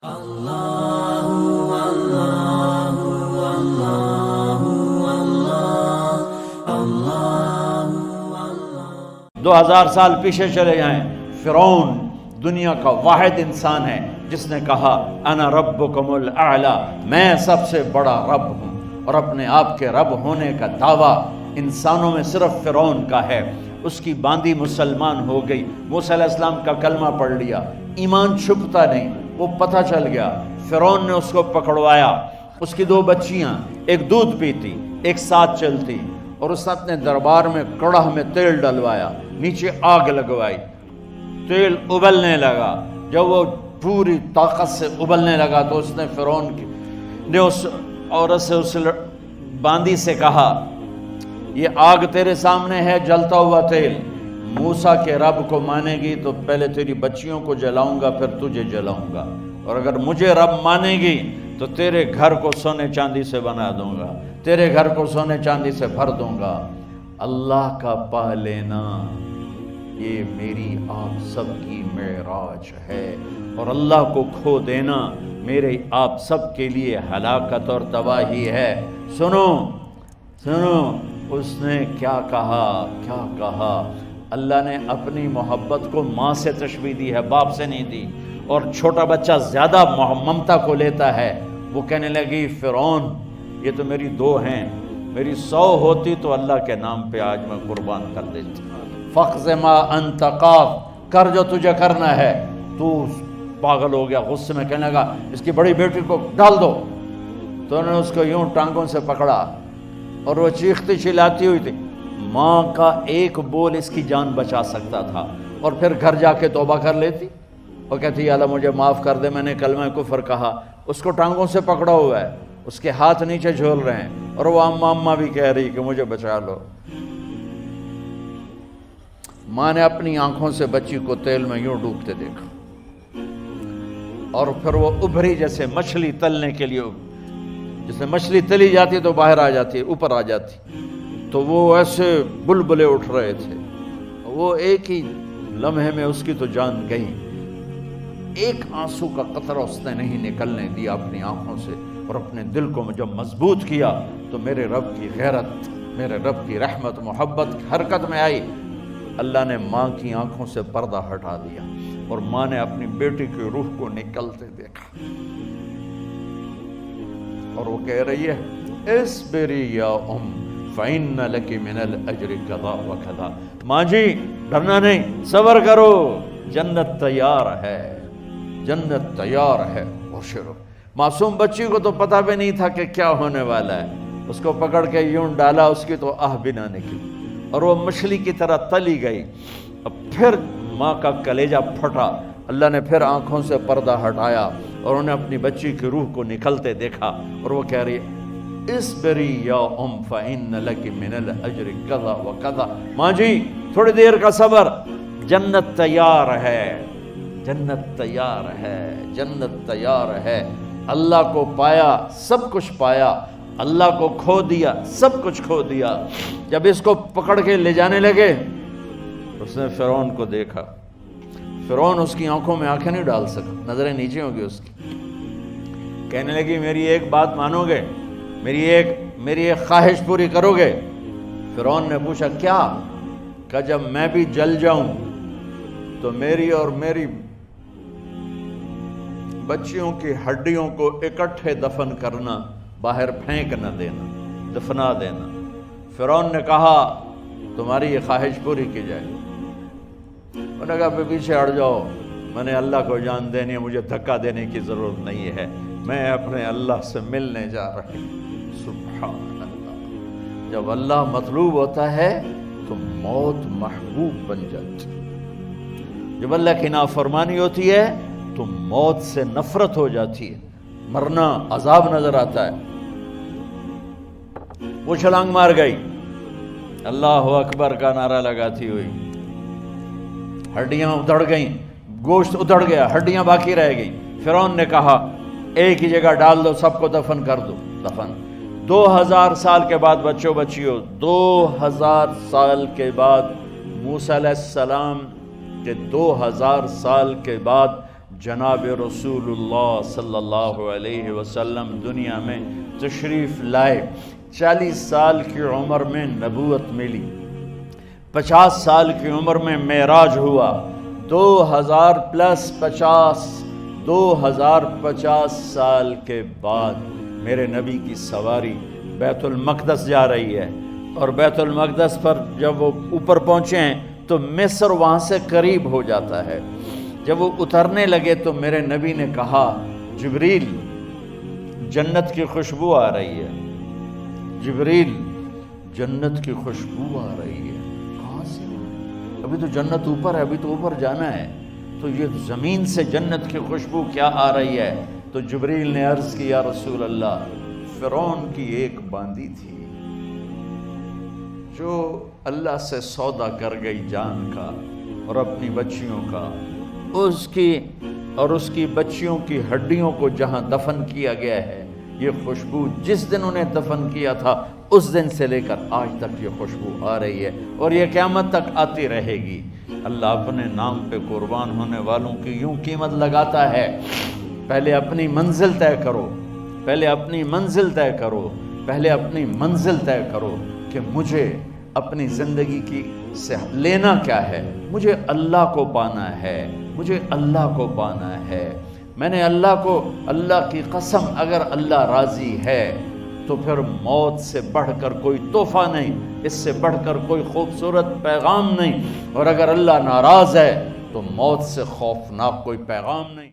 دو ہزار سال پیچھے چلے جائیں، فرعون دنیا کا واحد انسان ہے جس نے کہا انا ربکم الاعلی، میں سب سے بڑا رب ہوں، اور اپنے آپ کے رب ہونے کا دعویٰ انسانوں میں صرف فرعون کا ہے۔ اس کی باندی مسلمان ہو گئی، موسیٰ علیہ السلام کا کلمہ پڑھ لیا، ایمان چھپتا نہیں، وہ پتہ چل گیا۔ فرعون نے اس کو پکڑوایا، اس کی دو بچیاں، ایک دودھ پیتی ایک ساتھ چلتی، اور اس نے اپنے دربار میں کڑاہ میں تیل ڈلوایا، نیچے آگ لگوائی، تیل ابلنے لگا۔ جب وہ پوری طاقت سے ابلنے لگا تو اس نے فرعون نے اس عورت سے، اس باندی سے کہا یہ آگ تیرے سامنے ہے، جلتا ہوا تیل، موسیٰ کے رب کو مانے گی تو پہلے تیری بچیوں کو جلاؤں گا پھر تجھے جلاؤں گا، اور اگر مجھے رب مانے گی تو تیرے گھر کو سونے چاندی سے بنا دوں گا، تیرے گھر کو سونے چاندی سے بھر دوں گا۔ اللہ کا پا لینا یہ میری آپ سب کی معراج ہے، اور اللہ کو کھو دینا میرے آپ سب کے لیے ہلاکت اور تباہی ہے۔ سنو سنو، اس نے کیا کہا۔ اللہ نے اپنی محبت کو ماں سے تشبیہ دی ہے، باپ سے نہیں دی، اور چھوٹا بچہ زیادہ ممتا کو لیتا ہے۔ وہ کہنے لگی فرعون یہ تو میری دو ہیں، میری 100 ہوتی تو اللہ کے نام پہ آج میں قربان کر دیتی۔ فَقْضِ مَا أَنْتَ قَاضٍ، کر جو تجھے کرنا ہے۔ تو پاگل ہو گیا، غصے میں کہنے لگا اس کی بڑی بیٹی کو ڈال دو۔ تو انہوں نے اس کو یوں ٹانگوں سے پکڑا، اور وہ چیختی چلاتی ہوئی تھی۔ ماں کا ایک بول اس کی جان بچا سکتا تھا، اور پھر گھر جا کے توبہ کر لیتی، وہ کہتی اللہ مجھے معاف کر دے، میں نے کلمہ کفر کہا۔ اس کو ٹانگوں سے پکڑا ہوا ہے، اس کے ہاتھ نیچے جھول رہے ہیں، اور وہ اماں بھی کہہ رہی کہ مجھے بچا لو۔ ماں نے اپنی آنکھوں سے بچی کو تیل میں یوں ڈوبتے دیکھا، اور پھر وہ ابھری جیسے مچھلی تلنے کے لیے، جیسے مچھلی تلی جاتی تو باہر آ جاتی، اوپر آ جاتی، تو وہ ایسے بلبلے اٹھ رہے تھے۔ وہ ایک ہی لمحے میں اس کی تو جان گئی، ایک آنسو کا قطرہ اس نے نہیں نکلنے دیا اپنی آنکھوں سے، اور اپنے دل کو جب مضبوط کیا تو میرے رب کی غیرت، میرے رب کی رحمت محبت حرکت میں آئی۔ اللہ نے ماں کی آنکھوں سے پردہ ہٹا دیا، اور ماں نے اپنی بیٹی کی روح کو نکلتے دیکھا، اور وہ کہہ رہی ہے اصبری یا فَإِنَّ لَكِ مِنَ الْأَجْرِ كَذَا وَكَذَا۔ ماں جی ڈرنا نہیں، صبر کرو، جنت تیار ہے، جنت تیار ہے، بشرو۔ معصوم بچی کو تو پتہ بھی نہیں تھا کہ کیا ہونے والا ہے، اس کو پکڑ کے یوں ڈالا، اس کی تو آہ بھی نہ نکلی، اور وہ مچھلی کی طرح تلی گئی۔ اب پھر ماں کا کلیجہ پھٹا، اللہ نے پھر آنکھوں سے پردہ ہٹایا، اور انہیں اپنی بچی کی روح کو نکلتے دیکھا، اور وہ کہہ رہی اصبری یا فإن لک من الأجر کذا وکذا۔ ماں جی تھوڑی دیر کا صبر، جنت تیار ہے، جنت تیار ہے، جنت تیار ہے۔ اللہ کو پایا سب کچھ پایا، اللہ کو کھو دیا سب کچھ کھو دیا۔ جب اس کو پکڑ کے لے جانے لگے، اس نے فرعون کو دیکھا۔ فرعون اس کی آنکھوں میں آنکھیں نہیں ڈال سکا، نظریں نیچے ہوں گی اس کی۔ کہنے لگی میری ایک بات مانو گے، میری ایک خواہش پوری کرو گے؟ فرعون نے پوچھا کیا؟ کہ جب میں بھی جل جاؤں تو میری اور میری بچیوں کی ہڈیوں کو اکٹھے دفن کرنا، باہر پھینک نہ دینا، دفنا دینا۔ فرعون نے کہا تمہاری یہ خواہش پوری کی جائے۔ انہوں نے کہا پیچھے ہٹ جاؤ، میں نے اللہ کو جان دینی ہے، مجھے دھکا دینے کی ضرورت نہیں ہے، میں اپنے اللہ سے ملنے جا رہی ہوں۔ سبحان اللہ، جب اللہ مطلوب ہوتا ہے تو موت محبوب بن جاتی، جب اللہ کی نافرمانی ہوتی ہے تو موت سے نفرت ہو جاتی ہے، مرنا عذاب نظر آتا ہے۔ وہ چھلانگ مار گئی، اللہ اکبر کا نعرہ لگاتی ہوئی، ہڈیاں ادھڑ گئیں، گوشت ادھڑ گیا، ہڈیاں باقی رہ گئیں۔ فرعون نے کہا ایک ہی جگہ ڈال دو، سب کو دفن کر دو۔ دفن 2000 سال کے بعد، بچیوں 2000 سال کے بعد، موسیٰ علیہ السلام کے 2000 سال کے بعد جناب رسول اللہ صلی اللہ علیہ وسلم دنیا میں تشریف لائے، 40 سال کی عمر میں نبوت ملی، 50 سال کی عمر میں معراج ہوا، 2050 سال کے بعد میرے نبی کی سواری بیت المقدس جا رہی ہے، اور بیت المقدس پر جب وہ اوپر پہنچے ہیں تو مصر وہاں سے قریب ہو جاتا ہے۔ جب وہ اترنے لگے تو میرے نبی نے کہا جبریل جنت کی خوشبو آ رہی ہے، جبریل جنت کی خوشبو آ رہی ہے، کہاں سے؟ ابھی تو جنت اوپر ہے، ابھی تو اوپر جانا ہے، تو یہ زمین سے جنت کی خوشبو کیا آ رہی ہے؟ تو جبریل نے عرض کی یا رسول اللہ، فرعون کی ایک باندی تھی جو اللہ سے سودا کر گئی جان کا اور اپنی بچیوں کا، اس کی بچیوں کی ہڈیوں کو جہاں دفن کیا گیا ہے، یہ خوشبو جس دن انہیں دفن کیا تھا اس دن سے لے کر آج تک یہ خوشبو آ رہی ہے، اور یہ قیامت تک آتی رہے گی۔ اللہ اپنے نام پہ قربان ہونے والوں کی یوں قیمت لگاتا ہے، پہلے اپنی منزل طے کرو، پہلے اپنی منزل طے کرو، پہلے اپنی منزل طے کرو کہ مجھے اپنی زندگی کی سے لینا کیا ہے، مجھے اللہ کو پانا ہے، مجھے اللہ کو پانا ہے۔ میں نے اللہ کی قسم، اگر اللہ راضی ہے تو پھر موت سے بڑھ کر کوئی تحفہ نہیں، اس سے بڑھ کر کوئی خوبصورت پیغام نہیں، اور اگر اللہ ناراض ہے تو موت سے خوفناک کوئی پیغام نہیں۔